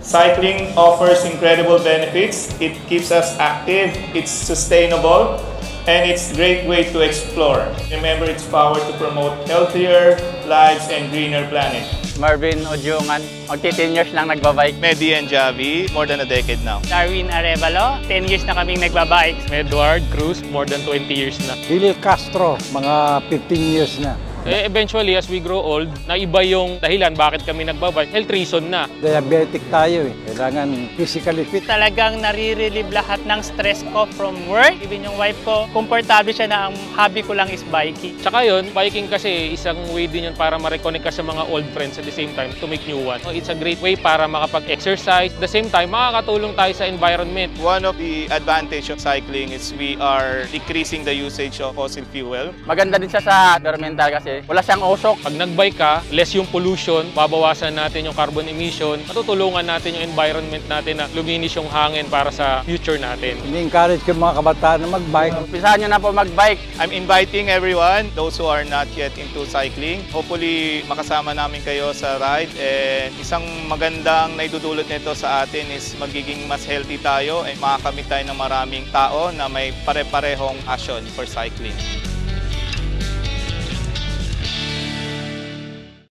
Cycling offers incredible benefits. It keeps us active, it's sustainable, and it's a great way to explore. Remember its power to promote healthier lives and greener planet. Marvin Odyongan, magti 10 years lang nagbabike. Medi and Javi, more than a decade now. Darwin Arevalo, 10 years na kaming nagbabike. Edward Cruz, more than 20 years na. Billy Castro, mga 15 years na. Eventually, as we grow old, naiba yung dahilan bakit kami nagbabike. Health reason na. Diabetic tayo eh. Kailangan physically fit. Talagang nare-relieve lahat ng stress ko from work. Even yung wife ko, komportable siya na ang hobby ko lang is biking. Tsaka yun, biking kasi isang way din yun para ma-reconnect ka sa mga old friends at the same time to make new ones. So, it's a great way para makapag-exercise. At the same time, makakatulong tayo sa environment. One of the advantage of cycling is we are decreasing the usage of fossil fuel. Maganda din siya sa environmental kasi wala siyang usok. Pag nag-bike ka, less yung pollution, babawasan natin yung carbon emission, matutulungan natin yung environment natin na luminis yung hangin para sa future natin. Ini-encourage ko mga kabataan na mag-bike. Umpisahan nyo na po mag-bike. I'm inviting everyone, those who are not yet into cycling. Hopefully, makasama namin kayo sa ride. And isang magandang naidudulot nito sa atin is magiging mas healthy tayo and makakamit tayo ng maraming tao na may pare-parehong passion for cycling.